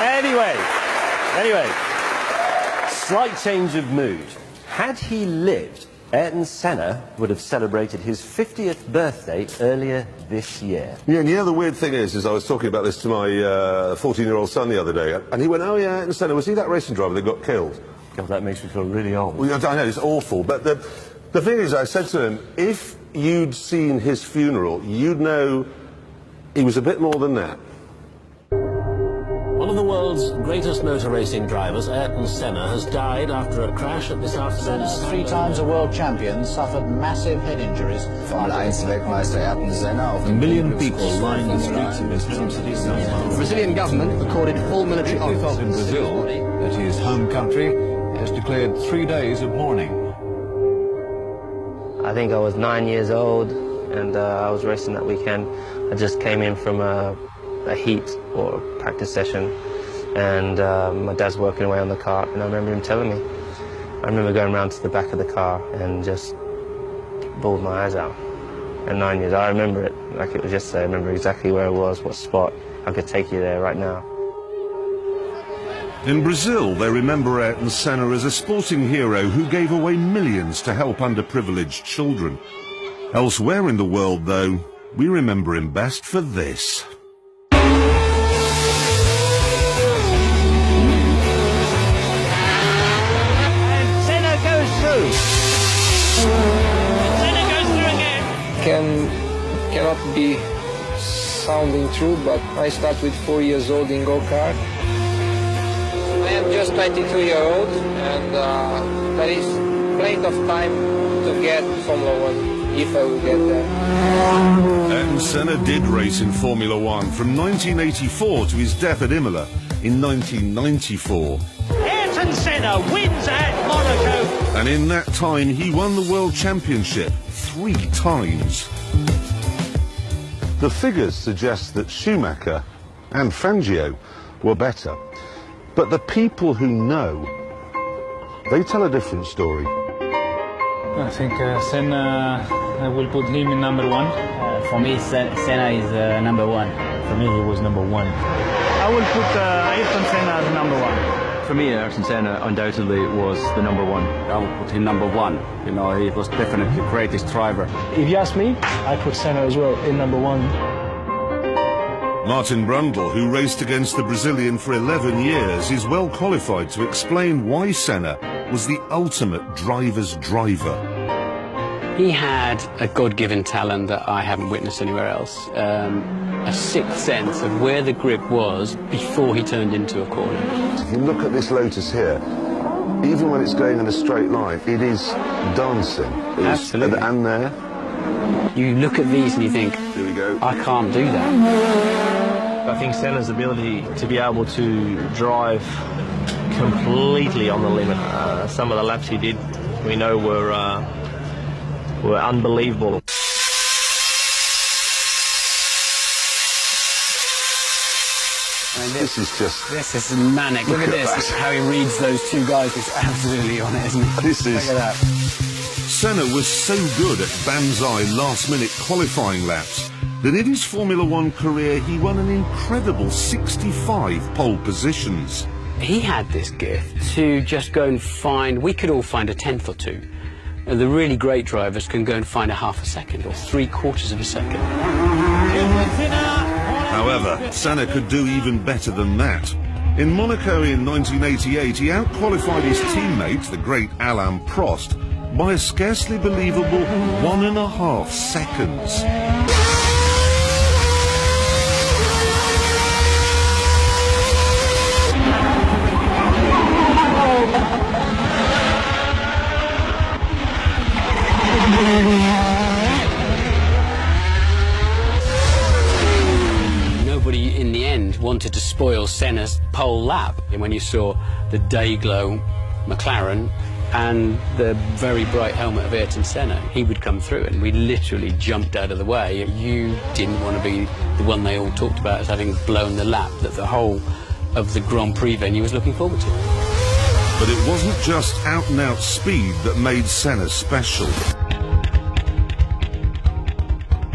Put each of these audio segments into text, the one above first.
Anyway, slight change of mood. Had he lived, Ayrton Senna would have celebrated his 50th birthday earlier this year. Yeah, and you know the weird thing is I was talking about this to my 14-year-old son the other day, and he went, oh yeah, Ayrton Senna, was he that racing driver that got killed? God, that makes me feel really old. Well, I know, it's awful, but the thing is, I said to him, if you'd seen his funeral, you'd know he was a bit more than that. One of the world's greatest motor racing drivers, Ayrton Senna, has died after a crash at this afternoon. Senna's 3 times a world champion suffered massive head injuries. Formel 1 Weltmeister Ayrton Senna. A million people lined the streets of his home city. The Brazilian government accorded full military honors. In Brazil, at his home country, has declared 3 days of mourning. I think I was 9 years old, and I was racing that weekend. I just came in from a heat or practice session, and my dad's working away on the car, and I remember him telling me. I remember going around to the back of the car and just bawled my eyes out. At 9 years, I remember it like it was yesterday. I remember exactly where it was, what spot. I could take you there right now. In Brazil, they remember Ayrton Senna as a sporting hero who gave away millions to help underprivileged children. Elsewhere in the world, though, we remember him best for this. Cannot be sounding true, but I start with 4 years old in go-kart. I am just 22-year-old, and there is plenty of time to get Formula 1, if I will get there. Ayrton Senna did race in Formula 1 from 1984 to his death at Imola in 1994. Ayrton Senna wins at Monaco. And in that time, he won the World Championship 3 times. The figures suggest that Schumacher and Fangio were better. But the people who know, they tell a different story. I think Senna, I will put him in number 1. For me, Senna is number 1. For me, he was number 1. I will put Ayrton Senna as number 1. For me, Ayrton Senna undoubtedly was the number 1. I will put him number 1. You know, he was definitely the greatest driver. If you ask me, I put Senna as well in number 1. Martin Brundle, who raced against the Brazilian for 11 years, is well qualified to explain why Senna was the ultimate driver's driver. He had a God-given talent that I haven't witnessed anywhere else. A sixth sense of where the grip was before he turned into a corner. If you look at this Lotus here, even when it's going in a straight line, it is dancing. Absolutely. And there. You look at these and you think, here we go. I can't do that. I think Senna's ability to be able to drive completely on the limit. Some of the laps he did, we know, were unbelievable. This is manic. Look at this. How he reads those 2 guys. He's absolutely on it, isn't he? Look at that. Senna was so good at banzai last-minute qualifying laps that in his Formula 1 career he won an incredible 65 pole positions. He had this gift to just go and find, we could all find a 10th or 2. The really great drivers can go and find a half a second or 3/4 of a second. However, Senna could do even better than that. In Monaco in 1988, he out-qualified his teammate, the great Alain Prost, by a scarcely believable 1.5 seconds. Nobody in the end wanted to spoil Senna's pole lap. And when you saw the day-glow McLaren and the very bright helmet of Ayrton Senna, he would come through and we literally jumped out of the way. You didn't want to be the one they all talked about as having blown the lap that the whole of the Grand Prix venue was looking forward to. But it wasn't just out-and-out speed that made Senna special.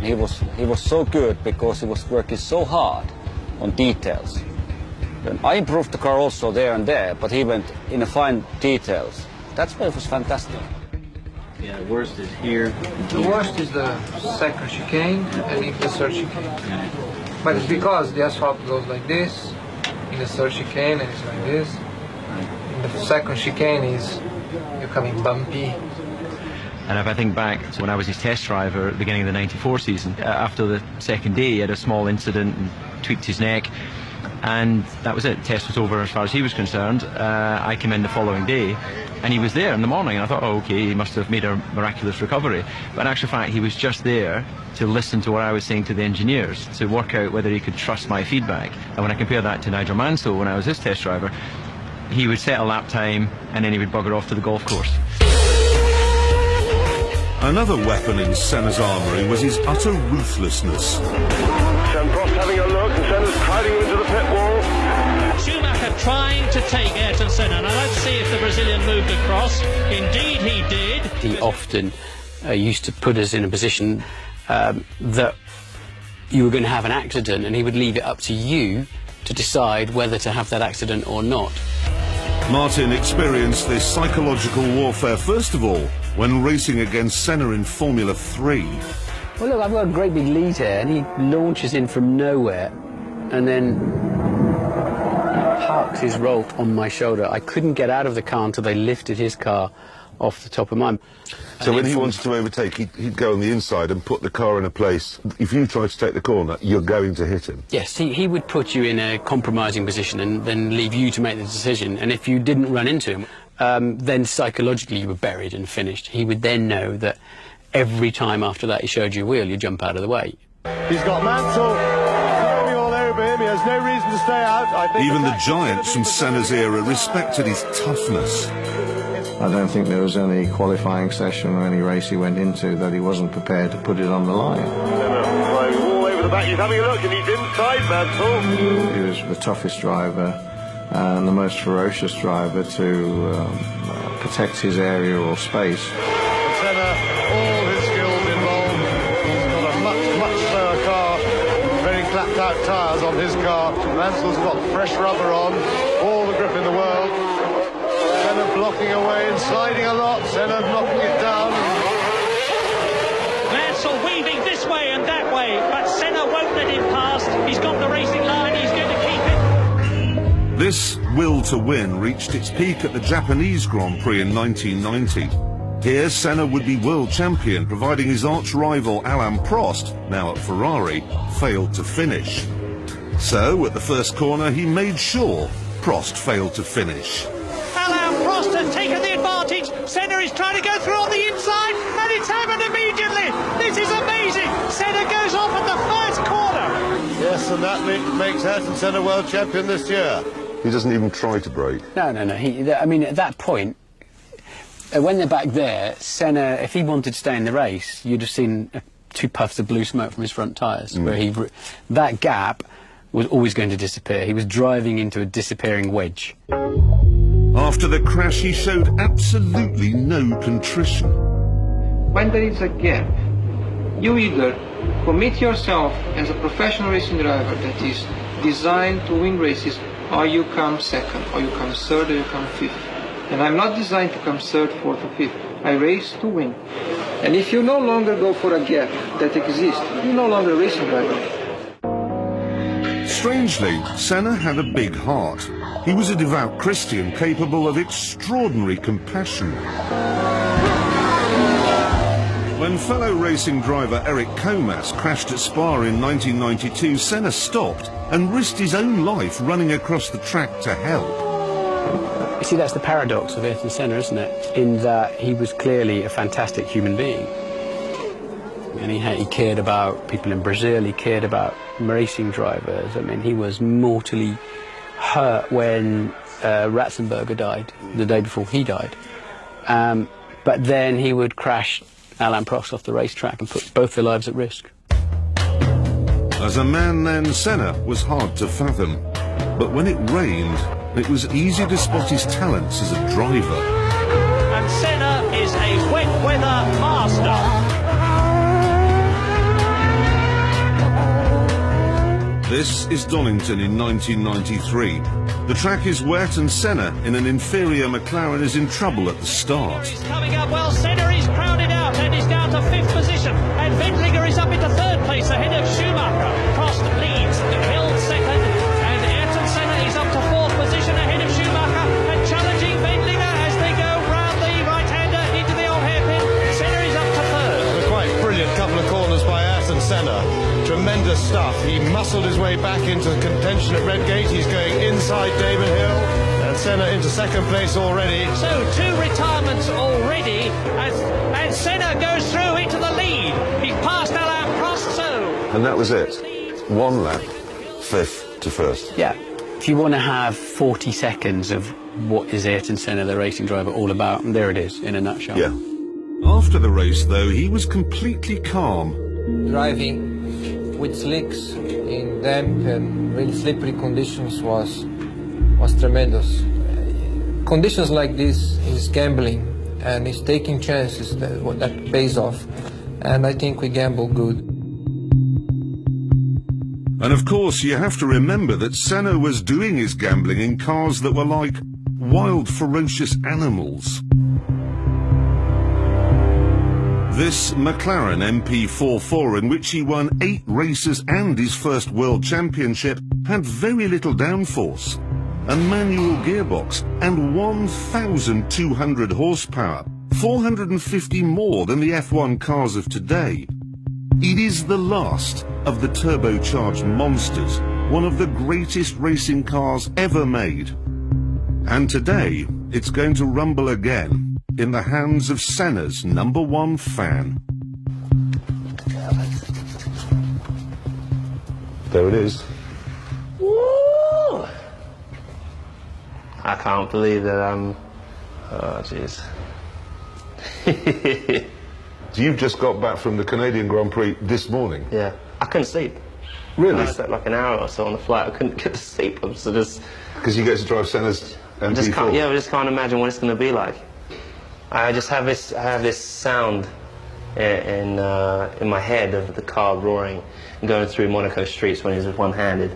He was so good because he was working so hard on details. And I improved the car also there and there, but he went in the fine details. That's why it was fantastic. Yeah, the worst is here. The worst is the second chicane and in the third chicane. But it's because the asphalt goes like this, in the third chicane and it's like this. In the second chicane you're coming bumpy. And if I think back to when I was his test driver at the beginning of the '94 season, after the second day he had a small incident and tweaked his neck, and that was it. The test was over as far as he was concerned. I came in the following day and he was there in the morning, and I thought, oh, okay, he must have made a miraculous recovery. But in actual fact, he was just there to listen to what I was saying to the engineers, to work out whether he could trust my feedback. And when I compare that to Nigel Mansell, when I was his test driver, he would set a lap time and then he would bugger off to the golf course. Another weapon in Senna's armoury was his utter ruthlessness. Prost having a look, and Senna's tiding him into the pit wall. Schumacher trying to take Ayrton Senna. Now let's see if the Brazilian moved across. Indeed he did. He often used to put us in a position that you were going to have an accident, and he would leave it up to you to decide whether to have that accident or not. Martin experienced this psychological warfare first of all when racing against Senna in Formula 3. Well, look, I've got a great big lead here, and he launches in from nowhere and then parks his Rolt on my shoulder. I couldn't get out of the car until they lifted his car off the top of mine. So when he wanted to overtake, he'd go on the inside and put the car in a place. If you tried to take the corner, you're going to hit him. Yes, he would put you in a compromising position and then leave you to make the decision. And if you didn't run into him, then psychologically you were buried and finished. He would then know that every time after that he showed you a wheel, you jump out of the way. He's got Mansell climbing all over him. He has no reason to stay out. I think even the giants from Senna's era respected his toughness. I don't think there was any qualifying session or any race he went into that he wasn't prepared to put it on the line. Climbing all over the back. He's having a look, and he's inside Mansell. He was the toughest driver and the most ferocious driver to protect his area or space. Senna, all his skills involved. He's got a much slower car, very clapped out tyres on his car. Mansell's got fresh rubber on, all the grip in the world. Senna blocking away and sliding a lot, Senna knocking it down. Mansell weaving this way and that way, but Senna won't let him past. He's got the racing line, he's going to keep it. This will to win reached its peak at the Japanese Grand Prix in 1990. Here, Senna would be world champion, providing his arch-rival Alain Prost, now at Ferrari, failed to finish. So, at the first corner, he made sure Prost failed to finish. Alain Prost has taken the advantage. Senna is trying to go through on the inside, and it's happened immediately. This is amazing. Senna goes off at the first corner. Yes, and that makes Ayrton Senna world champion this year. He doesn't even try to brake. No. I mean, at that point, when they're back there, Senna, if he wanted to stay in the race, you'd have seen 2 puffs of blue smoke from his front tyres. Where that gap was always going to disappear. He was driving into a disappearing wedge. After the crash, he showed absolutely no contrition. When there is a gap, you either commit yourself as a professional racing driver that is designed to win races, or you come second, or you come third, or you come fifth. And I'm not designed to come third, fourth, or fifth. I race to win. And if you no longer go for a gap that exists, you're no longer a racing driver. Strangely, Senna had a big heart. He was a devout Christian capable of extraordinary compassion. When fellow racing driver Eric Comas crashed at Spa in 1992, Senna stopped and risked his own life running across the track to help. You see, that's the paradox of Ayrton Senna, isn't it? In that he was clearly a fantastic human being. And he cared about people in Brazil, he cared about racing drivers. I mean, he was mortally hurt when Ratzenberger died, the day before he died. But then he would crash Alain Prost off the racetrack and put both their lives at risk. As a man then, Senna was hard to fathom. But when it rained, it was easy to spot his talents as a driver. And Senna is a wet weather master. This is Donington in 1993. The track is wet and Senna, in an inferior McLaren, is in trouble at the start. He's coming up well. Senna is crowded out and is down to 5th position. And Wendlinger is up into 3rd place ahead of Schumacher. Prost leads, Hill 2nd. And Ayrton Senna is up to 4th position ahead of Schumacher and challenging Wendlinger as they go round the right-hander into the old hairpin. Senna is up to 3rd. A quite brilliant couple of corners by Ayrton Senna. Tremendous stuff. He muscled his way back into contention at Redgate. He's going inside Damon Hill. And Senna into 2nd place already. So 2 retirements already and Senna goes through into the lead. He passed Alain Prost, so... And that was it. 1 lap, 5th to 1st. Yeah. If you want to have 40 seconds of what is Ayrton Senna, the racing driver, all about, and there it is, in a nutshell. Yeah. After the race, though, he was completely calm. Driving with slicks in damp and really slippery conditions was tremendous. Conditions like this is gambling and it's taking chances that pays off. And I think we gamble good. And of course, you have to remember that Senna was doing his gambling in cars that were like wild, ferocious animals. This McLaren MP44, in which he won 8 races and his first world championship, had very little downforce, a manual gearbox and 1,200 horsepower, 450 more than the F1 cars of today. It is the last of the turbocharged monsters, one of the greatest racing cars ever made. And today, it's going to rumble again in the hands of Senna's #1 fan. There it is. Woo! I can't believe that I'm... Oh, jeez. You've just got back from the Canadian Grand Prix this morning? Yeah. I couldn't sleep. Really? I slept like an hour or so on the flight. I couldn't get to sleep. I was just... Because you get to drive Senna's MP4? I just can't imagine what it's going to be like. I just have this sound in my head of the car roaring and going through Monaco streets when he's one-handed.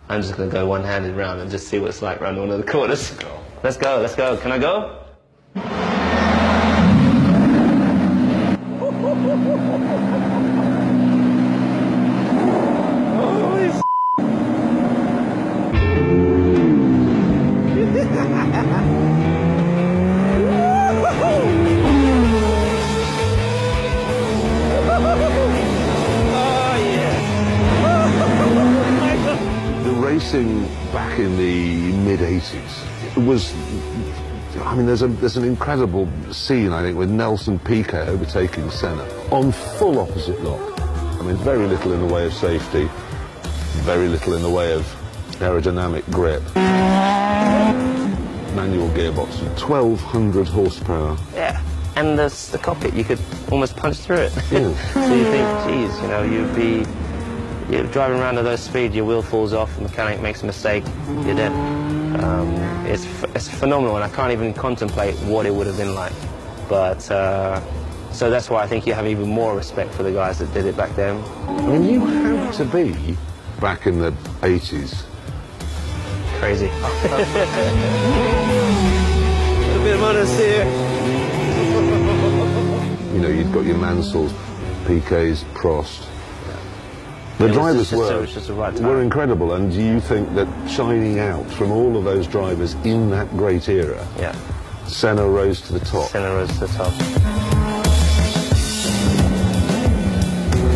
I'm just going to go one-handed round and just see what it's like around one of the corners. Let's go, let's go. Can I go? Back in the mid-80s was, I mean, there's an incredible scene, I think, with Nelson Piquet overtaking Senna on full opposite lock. I mean, very little in the way of safety, very little in the way of aerodynamic grip. Manual gearbox, 1,200 horsepower. Yeah, and the cockpit, you could almost punch through it. Yeah. So you think, geez, you know, you're driving around at those speeds, your wheel falls off, the mechanic makes a mistake, you're dead. It's phenomenal, and I can't even contemplate what it would have been like. But, so that's why I think you have even more respect for the guys that did it back then. I mean, you have to be, back in the 80s. Crazy. A bit of honesty here. You know, you've got your Mansells, Piquets, Prost. The drivers were incredible, and do you think that shining out from all of those drivers in that great era, yeah, Senna rose to the top? Senna rose to the top.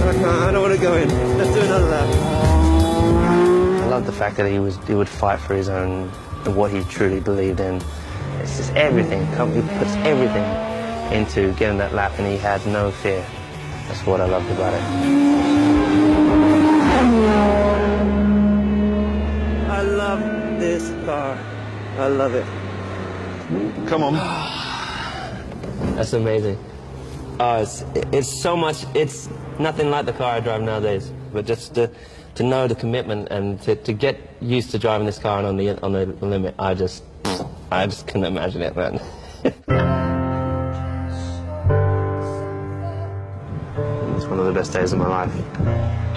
I don't want to go in. Let's do another lap. I love the fact that he would fight for his own, and what he truly believed in. It's just everything. He puts everything into getting that lap, and he had no fear. That's what I loved about it. I love this car. I love it. Come on. That's amazing. It's so much. It's nothing like the car I drive nowadays. But just to know the commitment and to get used to driving this car and on the limit, I just couldn't imagine it, man. It's one of the best days of my life.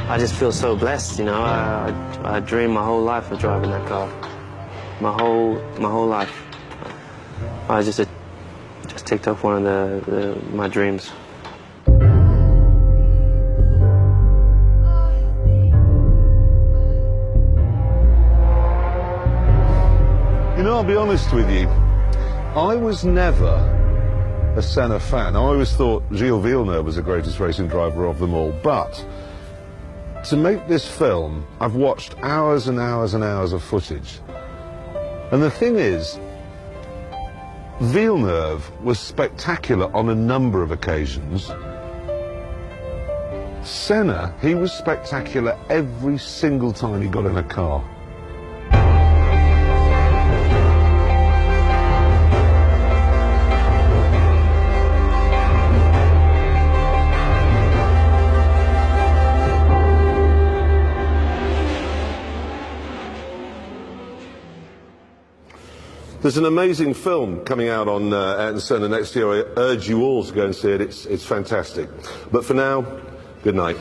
I just feel so blessed, you know. I dreamed my whole life of driving that car. My whole life. I just ticked off one of my dreams. You know, I'll be honest with you, I was never a Senna fan. I always thought Gilles Villeneuve was the greatest racing driver of them all, but to make this film, I've watched hours and hours and hours of footage. And the thing is, Villeneuve was spectacular on a number of occasions. Senna, he was spectacular every single time he got in a car. There's an amazing film coming out on Ayrton Senna next year. I urge you all to go and see it. It's fantastic. But for now, good night.